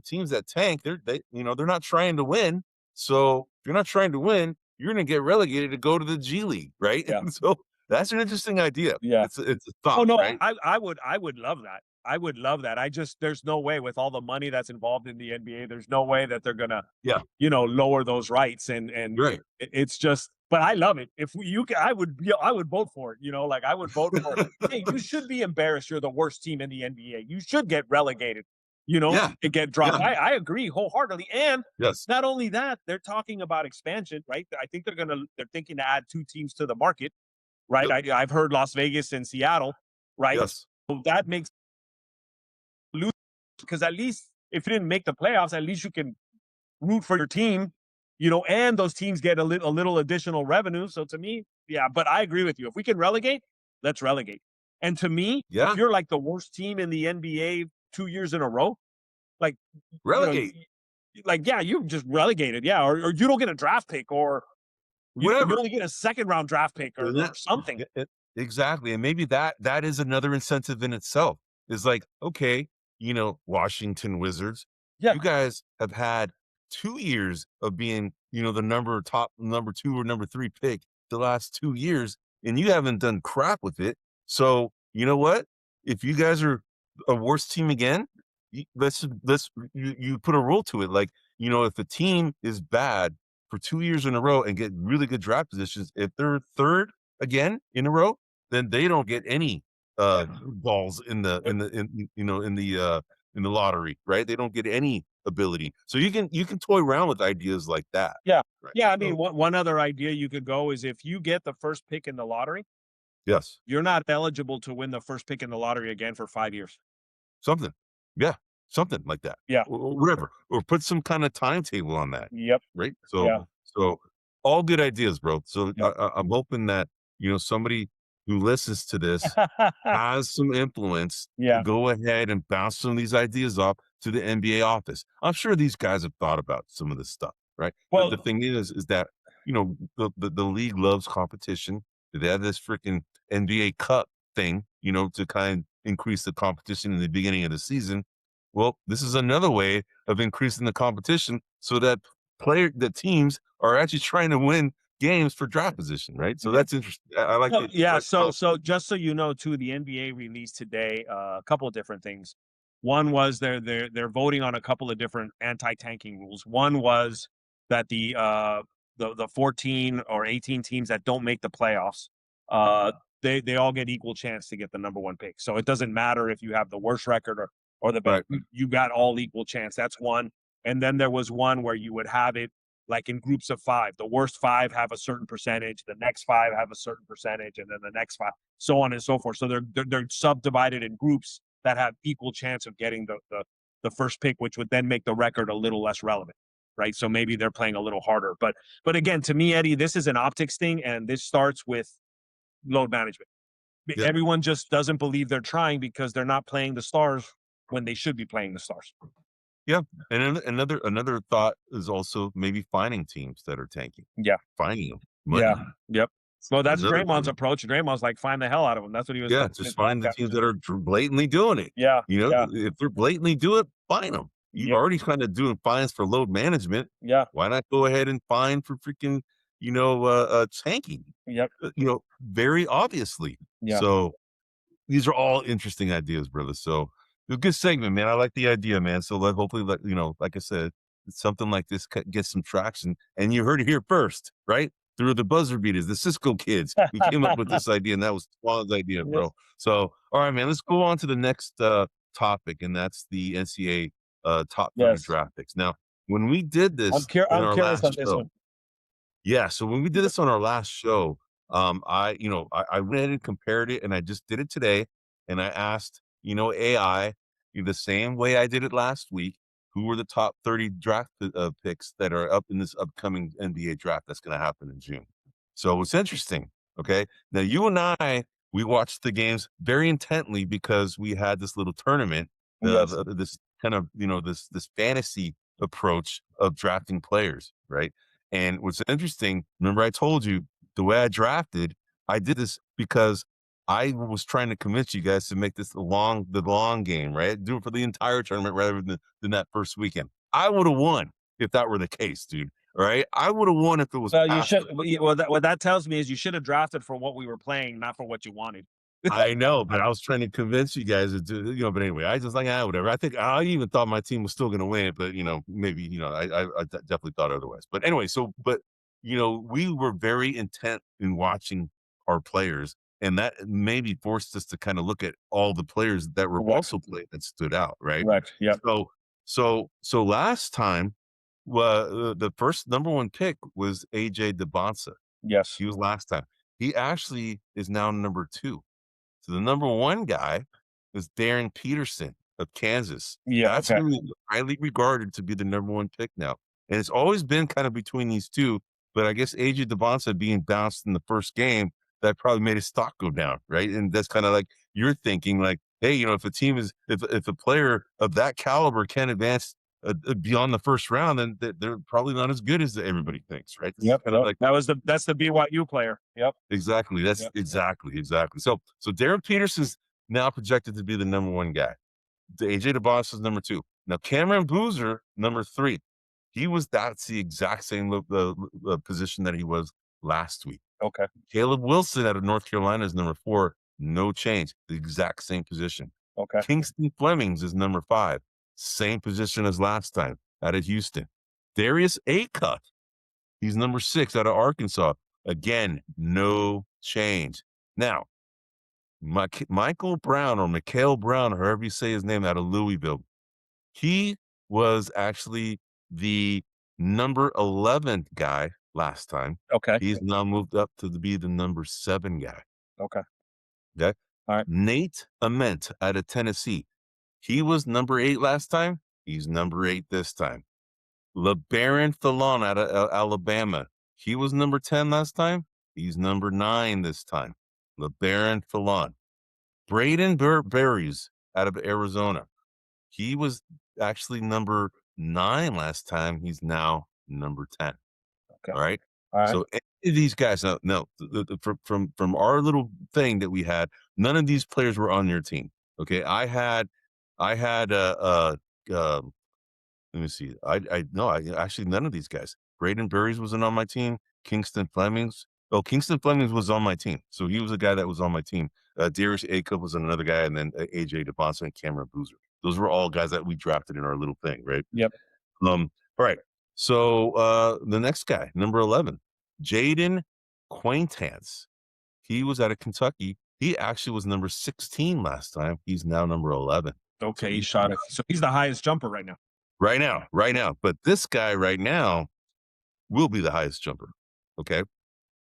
teams that tank, they're not trying to win. So if you're not trying to win, you're going to get relegated to go to the G League, right? Yeah. And so that's an interesting idea. Yeah. It's a Oh thought, no, right? I would love that. I would love that. There's no way with all the money that's involved in the NBA, there's no way that they're gonna, Yeah, lower those rights and right. it's just. But I love it. If you, I would vote for it. Like I would vote for. Hey, you should be embarrassed. You're the worst team in the NBA. You should get relegated. Yeah, And get dropped. yeah, I agree wholeheartedly. And yes, not only that, they're talking about expansion, right? I think they're thinking to add 2 teams to the market, right? yep, I've heard Las Vegas and Seattle, right? yes. So that makes lose because at least if you didn't make the playoffs, at least you can root for your team, and those teams get a little additional revenue. So to me, yeah, but I agree with you. If we can relegate, let's relegate. And to me, if Yeah, you're like the worst team in the NBA 2 years in a row, like relegate, like yeah, you just relegated, yeah, or you don't get a draft pick, or you whatever. only get a second round draft pick, or, And or something. exactly, and maybe that is another incentive in itself. Is like, okay, Washington Wizards, Yeah, you guys have had 2 years of being, the number 2 or number 3 pick the last 2 years, and you haven't done crap with it. So you know what? If you guys are a worse team again, let's you put a rule to it. Like, if the team is bad for 2 years in a row and get really good draft positions, if they're 3rd again in a row, then they don't get any, balls in the lottery, right? They don't get any ability. So you can toy around with ideas like that, Yeah. right? Yeah, I mean, So one other idea you could go is if you get the first pick in the lottery, yes. you're not eligible to win the first pick in the lottery again for 5 years. Something. Yeah, something like that, Yeah. or whatever, or put some kinda timetable on that, Yep. right? Yeah. So all good ideas, bro. So Yep. I'm hoping that, somebody who listens to this has some influence to Yeah. go ahead and bounce some of these ideas off to the NBA office. I'm sure these guys have thought about some of this stuff, right? The Well, thing is that, the league loves competition. They have this freaking NBA Cup thing, to kind increase the competition in the beginning of the season. Well, this is another way of increasing the competition so that the teams are actually trying to win games for draft position, right? So yeah. that's interesting. I like So, it. yeah, Like, so just so you know too, the NBA released today a couple of different things. One was they're voting on a couple of different anti-tanking rules. One was that the 14 or 18 teams that don't make the playoffs, uh, they all get equal chance to get the number one pick. So it doesn't matter if you have the worst record or the best. right, You got all equal chance. That's one. And then there was one where you would have it like in groups of five. The worst five have a certain percentage, the next five have a certain percentage, and then the next five, so on and so forth. So they're subdivided in groups that have equal chance of getting the first pick, which would then make the record a little less relevant, right? So maybe they're playing a little harder. But again, to me, Eddie, this is an optics thing, and this starts with load management. yeah, Everyone just doesn't believe they're trying because they're not playing the stars when they should be playing the stars. yeah. And another thought is also maybe finding teams that are tanking, Yeah. finding them. Yeah. Yep. Well, that's Another Draymond's thing. approach. Draymond's like, find the hell out of them. That's what he was Yeah, saying in just his find the podcast. teams that are blatantly doing it. Yeah, yeah, If they're blatantly do it, fine them. You're yep, already kind of doing fines for load management. yeah, Why not go ahead and fine for freaking, tanking? yep, Very obviously. yeah. So these are all interesting ideas, brother. So a good segment, man. I like the idea, man. So hopefully, like I said, something like this gets some traction. And you heard it here first, right? Through the buzzer beaters, the Cisco kids who came up with this idea, and that was Juan's idea, Yes, bro. So, all right, man. Let's go on to the next topic, and that's the NCAA top 30 yes. draft picks. Now, when we did this in I'm our curious on last this show, one. yeah, so when we did this on our last show, I went ahead and compared it, and I just did it today, and I asked, AI, the same way I did it last week, who were the top 30 draft picks that are up in this upcoming NBA draft that's going to happen in June. So it's interesting. Okay, now you and we watched the games very intently because we had this little tournament, Yes. this kind of this fantasy approach of drafting players, right? And what's interesting, remember I told you the way I drafted, I did this because I was trying to convince you guys to make this the long game, right? Do it for the entire tournament rather than that first weekend. I would have won if that were the case, dude. All right. I would have won if it was Well, you past should. the Well, what that tells me is you should have drafted for what we were playing, not for what you wanted. I know, but I was trying to convince you guys to do, but anyway, I just like, whatever. I think I even thought my team was still going to win, but maybe, I definitely thought otherwise. But anyway, but we were very intent in watching our players, and that maybe forced us to kind of look at all the players that were Correct. also playing that stood out, right? Correct. Yep. So last time, the first number one pick was AJ DeBonsa. Yes. He was last time. He actually is now number two. So the number one guy is Darren Peterson of Kansas. Yeah. That's Okay. who highly regarded to be the number one pick now. And it's always been kind of between these two, but I guess AJ DeBonsa being bounced in the first game, that probably made his stock go down, right? And that's kind of like you're thinking, like, hey, if a team if a player of that caliber can advance beyond the first round, then they're probably not as good as everybody thinks, right? This is Yep. kind of Yep. like That's the BYU player. Yep. exactly. That's Yep. exactly. So Darren Peterson's now projected to be the number one guy. The AJ DeBoss is number two. Now Cameron Boozer, number three. That's the exact same position that he was last week. Okay. Caleb Wilson out of North Carolina is number four. No change. The exact same position. Okay. Kingston Flemings is number five. Same position as last time out of Houston. Darius Acuff, He's number 6 out of Arkansas. Again, no change. Now, Michael Brown or Mikhail Brown, however you say his name, out of Louisville, he was actually the number 11 guy last time. Okay. He's now moved up to be the number 7 guy. Okay. Okay. All right. Nate Ament out of Tennessee. He was number 8 last time. He's number 8 this time. LeBaron Fallon out of Alabama. He was number 10 last time. He's number 9 this time. LeBaron Fallon. Braden Berries out of Arizona. He was actually number 9 last time. He's now number 10. Okay. All right. All right. So any of these guys, no, from our little thing that we had, none of these players were on your team. Okay, I had let me see. I no, I actually none of these guys. Braden Berries wasn't on my team. Kingston Flemings. Oh, Kingston Flemings was on my team. So he was a guy that was on my team. Darius Acup was another guy, and then AJ DeBonson and Cameron Boozer. Those were all guys that we drafted in our little thing, right? Yep. All right. So the next guy, number 11, Jaden Quaintance. He was out of Kentucky. He actually was number 16 last time. He's now number 11. So Okay. He he's shot it. So he's the highest jumper right now. right now. But this guy right now will be the highest jumper. Okay.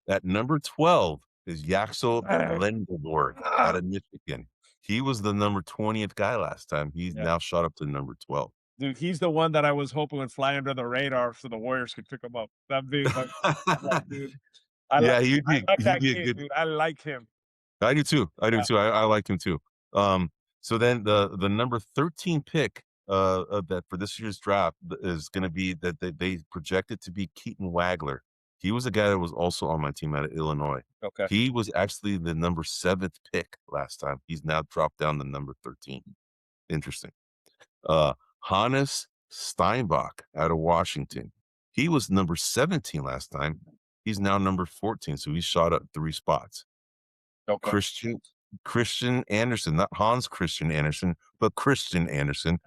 At number 12 is Yaxel Lendeborg out of Michigan. He was the number 20th guy last time. He's Yeah. now shot up to number 12. Dude, he's the one that I was hoping would fly under the radar so the Warriors could pick him up. That dude, like, dude, Yeah, I like he'd that be a kid, good. dude. I like him. I do too. I do Yeah. too. I like him too. So then the number 13 pick of that for this year's draft is going to be that they projected to be Keaton Wagler. He was a guy that was also on my team out of Illinois. Okay. He was actually the number 7th pick last time. He's now dropped down to number 13. Interesting. Hannes Steinbach out of Washington. He was number 17 last time. He's now number 14. So he shot up 3 spots. Okay. Christian Anderson, not Hans Christian Andersen, but Christian Anderson,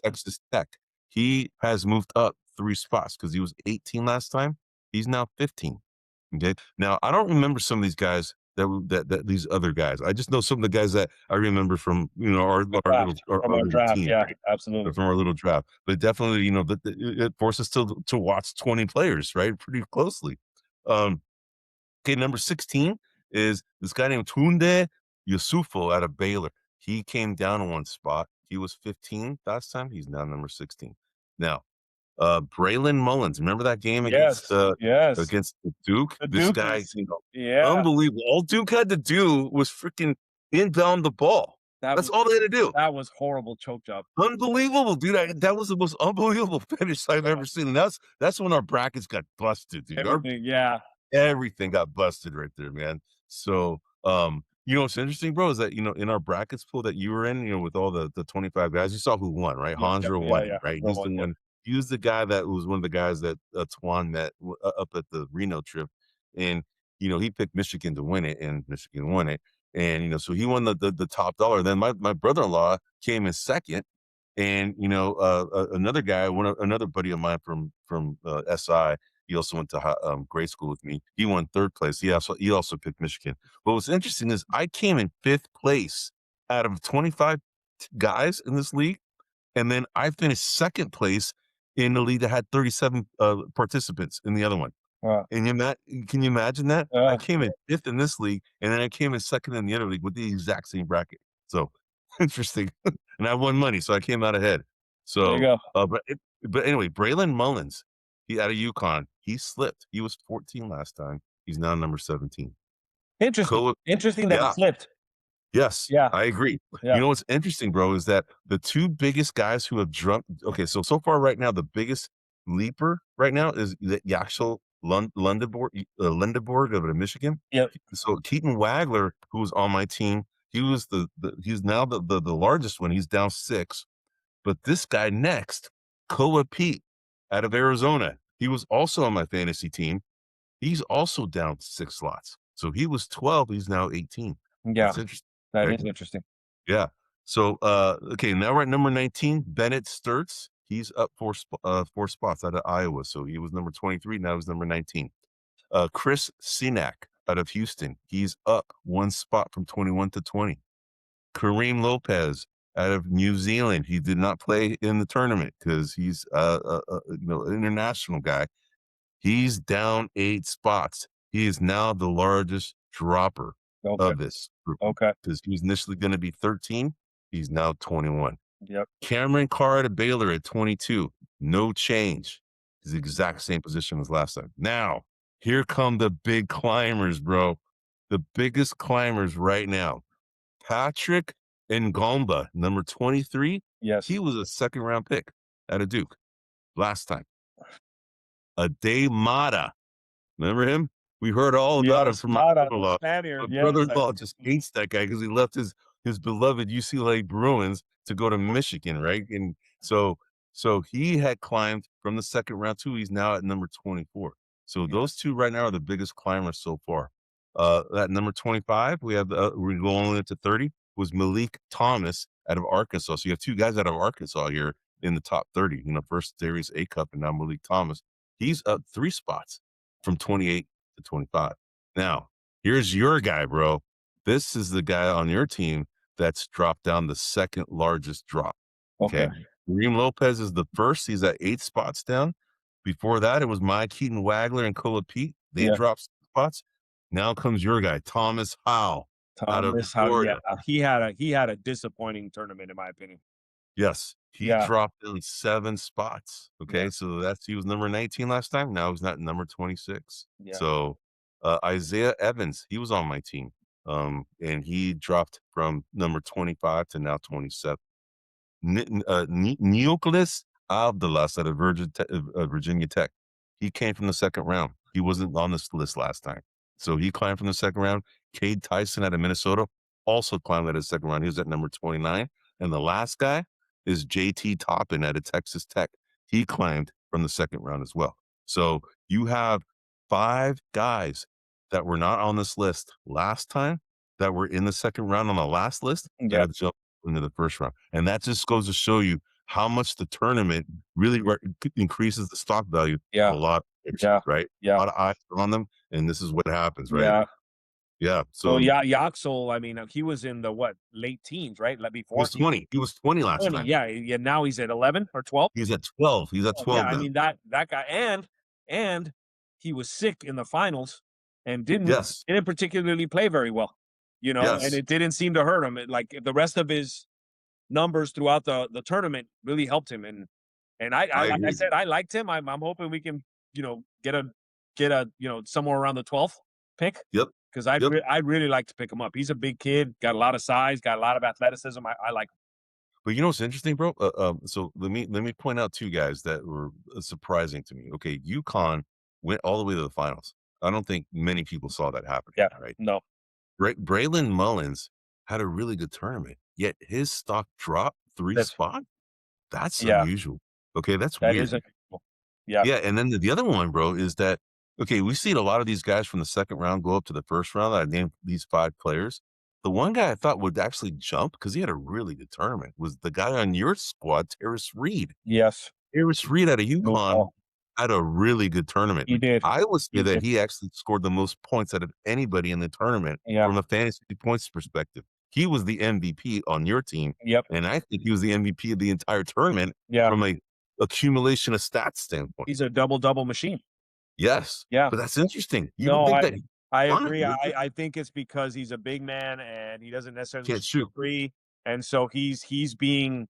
Texas Tech. He has moved up 3 spots because he was 18 last time. He's now 15. Okay. Now I don't remember some of these guys that these other guys. I just know some of the guys that I remember from From our our little draft. team, Yeah, right? absolutely. From our little draft. But definitely, it forces us to watch 20 players, right? Pretty closely. Okay, number 16 is this guy named Tunde Yusufo out of Baylor. He came down 1 spot. He was 15 last time. He's now number 16. Now, Braylon Mullins, remember that game Yes. Yes. against the Duke? The This guy, Dukies. Yeah. unbelievable. All Duke had to do was freaking inbound the ball. That That's was all they had to do. that was horrible choke job. Unbelievable, dude. That was the most unbelievable finish I've Yeah. ever seen. And that's when our brackets got busted, dude. Everything. Yeah. Everything got busted right there, man. So, what's interesting, bro, is that, in our brackets pool that you were in, with all the 25 guys, you saw who won, right? Yep. Yep. Hansra Yeah. won Yeah. it, right? Well, well, yeah. He was the guy that was one of the guys that Twan met up at the Reno trip. And, he picked Michigan to win it, and Michigan won it. And, so he won the top dollar. Then my brother-in-law came in second. And, another guy, another buddy of mine from SI, he also went to grade school with me. He won 3rd place. He also picked Michigan. But what's interesting is I came in 5th place out of 25 guys in this league, and then I finished 2nd place in the league that had 37 participants in the other one. Uh, And can you imagine that? I uh, came in 5th in this league, and then I came in 2nd in the other league with the exact same bracket. So interesting. And I won money, so I came out ahead. there you So, go. but anyway, Braylon Mullins, he out of UConn, he slipped. He was 14 last time. He's now number 17. Interesting. Cool. Interesting that it Yeah. slipped. Yes, Yeah. I agree. Yeah. You know what's interesting, bro, is that the 2 biggest guys who have jumped. Okay, so far right now, the biggest leaper right now is the Yaxel Lendeborg of Michigan. Yep. So Keaton Wagler, who was on my team, he was he's now the largest one. He's down 6. But this guy next, Koa Pete out of Arizona, he was also on my fantasy team. He's also down 6 slots. So he was 12. He's now 18. Yeah. That's interesting. That Right? is interesting. Yeah. So, okay, now we're at number 19, Bennett Sturts. He's up 4 spots out of Iowa, so he was number 23, now he's number 19. Chris Sinak out of Houston, he's up 1 spot from 21 to 20. Kareem Lopez out of New Zealand, he did not play in the tournament because he's, an international guy. He's down 8 spots. He is now the largest dropper Okay. of this group Okay. because he was initially gonna be 13, he's now 21. Yep. Cameron Carr at Baylor at 22, no change. He's the exact same position as last time. Now, here come the big climbers, bro. The biggest climbers right now. Patrick Ngomba, number 23, he Yes. was a second round pick out of Duke last time. Ade Mata, remember him? We heard all about him Yes. from my Mata, the brother-in-law. My Spaniard. Yes. brother-in-law just hates that guy because he left his beloved UCLA Bruins to go to Michigan, right? And so he had climbed from the second round too. He's now at number 24. So Yeah. those two right now are the biggest climbers so far. At number 25, we have we're going into 30 was Malik Thomas out of Arkansas. So you have two guys out of Arkansas here in the top 30. First Darius A Cup and now Malik Thomas. He's up 3 spots from 28 to 25. Now, here's your guy, bro. This is the guy on your team that's dropped down the second largest drop. Okay. Okay. Reem Lopez is the first. He's at 8 spots down. Before that, it was Mike Keaton Wagler and Kola Pete. They Yeah. dropped spots. Now comes your guy, Thomas Howell out of Thomas, how yeah, Florida. he had a disappointing tournament in my opinion. Yes, he Yeah, dropped in 7 spots, yeah, okay, so he was number 19 last time, now he's not number 26. yeah, So, Isaiah Evans, he was on my team, and he dropped from number 25 to now 27. Neoclis Avdalas out of Virginia Tech. He came from the second round. He wasn't on this list last time. So he climbed from the second round. Cade Tyson out of Minnesota also climbed out of the second round. He was at number 29. And the last guy is JT Toppin out of Texas Tech. He climbed from the second round as well. So you have 5 guys that were not on this list last time that were in the second round on the last list that yeah, have jumped into the first round. And that just goes to show you how much the tournament really increases the stock value of yeah, a lot of players, yeah, right? A yeah, lot of eyes are on them, and this is what happens, right? yeah. Yeah. So, So yeah, Yaxel, I mean, he was in the what, late teens, right? Like he before was he 20. He was 20 last 20, time. yeah, yeah, now he's at 11 or 12? He's at 12. He's at Oh, yeah, 12 I now. mean, that guy and he was sick in the finals and didn't Yes. didn't particularly play very well, and Yes. it didn't seem to hurt him. Like, the rest of his numbers throughout the tournament really helped him, and I I like I agree. said, I liked him. I'm hoping we can, get a, somewhere around the 12th pick Yep. because Yep. I'd really like to pick him up. He's a big kid, got a lot of size, got a lot of athleticism. I like him. But you know what's interesting, bro? So let me point out 2 guys that were surprising to me. Okay, UConn went all the way to the finals. I don't think many people saw that happening, Yeah. right? No. Braylon Mullins had a really good tournament, yet his stock dropped 3 That's spots. That's yeah, unusual. Okay, that's that is weird. unusual. Yeah. Yeah, and then the other one, bro, is that okay, we've seen a lot of these guys from the second round go up to the first round. I named these 5 players. The one guy I thought would actually jump because he had a really good tournament was the guy on your squad, Terrace Reed. Yes. Harris Reed out of No UConn ball. had a really good tournament. He did. I would say He that did. he actually scored the most points out of anybody in the tournament Yeah. from a fantasy points perspective. He was the MVP on your team, Yep. and I think he was the MVP of the entire tournament Yeah. from a accumulation of stats standpoint. He's a double-double machine. Yes, Yeah. but that's interesting. You would No, think I that he I won it, agree. wouldn't you? I think it's because he's a big man and he doesn't necessarily Can't shoot the shoot. three, and so he's being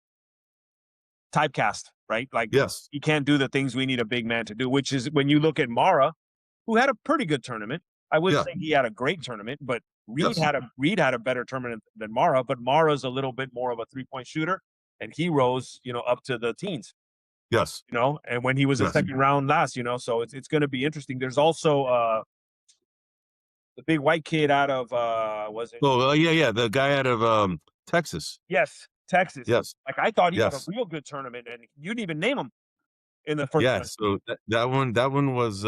typecast, right? Like, Yes, he can't do the things we need a big man to do, which is when you look at Mara, who had a pretty good tournament. I wouldn't yeah, say he had a great tournament, but yes, Reed had a better tournament than Mara, but Mara's a little bit more of a three-point shooter, and he rose, up to the teens, yes, and when he was a yes. second round last, so it's gonna be interesting. There's also the big white kid out of was it Oh, yeah, yeah, the guy out of, Texas. yes, Texas. Yes, Like, I thought he had a yes. real good tournament, and you didn't even name him in the first Yeah, round. so that one was,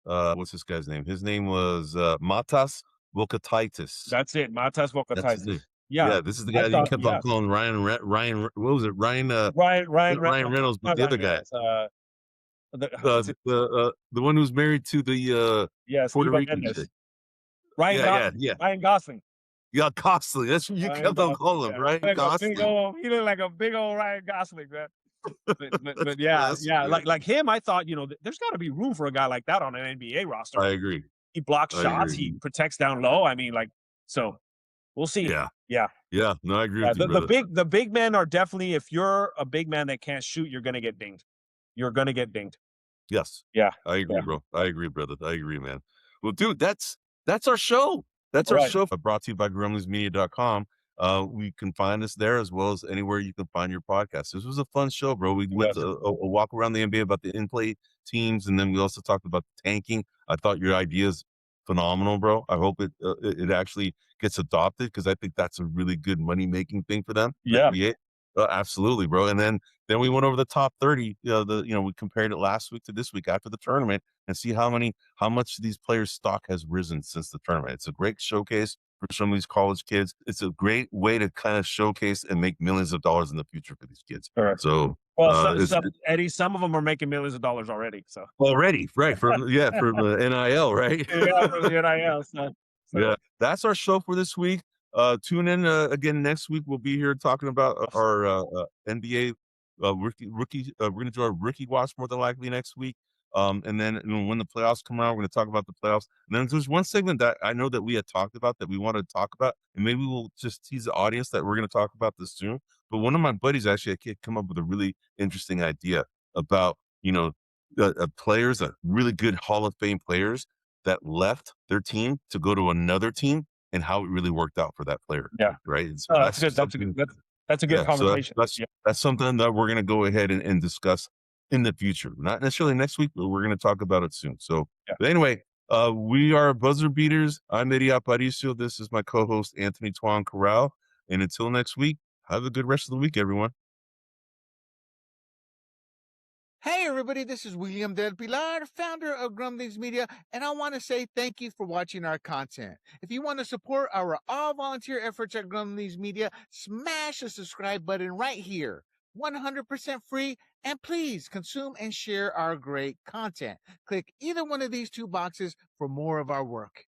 what's this guy's name? His name was, Matas Volkaitis. That's it, Matas That's his Volkaitis. name. Yeah, Yeah, this is the I guy that you thought kept on yeah. calling Ryan what was it? Ryan Reynolds, but Not the Ryan other guy. Reynolds, what's it The one who's married to the Yes, Puerto Eva Rican chick. Mendes. Ryan Yeah, yeah, Gosling, yeah. Ryan Gosling, Yeah, Costly. That's what you Ryan kept on Gosling, calling him, yeah. right? Costly. He looked like a big old Ryan Gosling, man. That's But yeah, classic, yeah, man. like him, I thought, there's gotta be room for a guy like that on an NBA roster. I agree. He blocks I shots, he agree. protects down low, I mean, like, so, we'll see. Yeah. Yeah, Yeah. No, I agree yeah, with you, brother. the big men are definitely if you're a big man that can't shoot, you're gonna get dinged. You're gonna get dinged. Yes. Yeah, I agree, yeah. bro. I agree, brother. I agree, man. Well, dude, that's our show. That's our Alright, show brought to you by grumblingsmedia.com. We can find us there as well as anywhere you can find your podcast. This was a fun show, bro. We it went was. a walk around the NBA about the in-play teams, and then we also talked about the tanking. I thought your idea is phenomenal, bro. I hope it actually gets adopted because I think that's a really good money-making thing for them to Yeah, create. Absolutely, bro. And then we went over the top 30. We compared it last week to this week after the tournament and see how much these players' stock has risen since the tournament. It's a great showcase for some of these college kids. It's a great way to kind of showcase and make millions of dollars in the future for these kids. correct. So Well, it's Eddie, some of them are making millions of dollars already, so. already right from NIL, right? Yeah, from the NIL, so Yeah, that's our show for this week. Tune in again next week. We'll be here talking about our NBA rookie. We're gonna do our rookie watch more than likely next week. And then when the playoffs come out, we're gonna talk about the playoffs. And then there's one segment that I know that we had talked about that we want to talk about, and maybe we'll just tease the audience that we're gonna talk about this soon. But one of my buddies actually come up with a really interesting idea about players, really good Hall of Fame players that left their team to go to another team and how it really worked out for that player, yeah. right? And so No, that's that's good, something that's a good yeah, so conversation. that's Yeah, that's something that we're gonna go ahead and discuss in the future. Not necessarily next week, but we're gonna talk about it soon. So, yeah. but anyway, we are buzzer beaters. I'm Eddie Aparicio. This is my co-host Anthony Tuan Corral. And until next week, have a good rest of the week, everyone. Hey everybody, this is William Del Pilar, founder of Grumblings Media, and I want to say thank you for watching our content. If you want to support our all-volunteer efforts at Grumblings Media, smash the subscribe button right here. 100% free, and please consume and share our great content. Click either one of these two boxes for more of our work.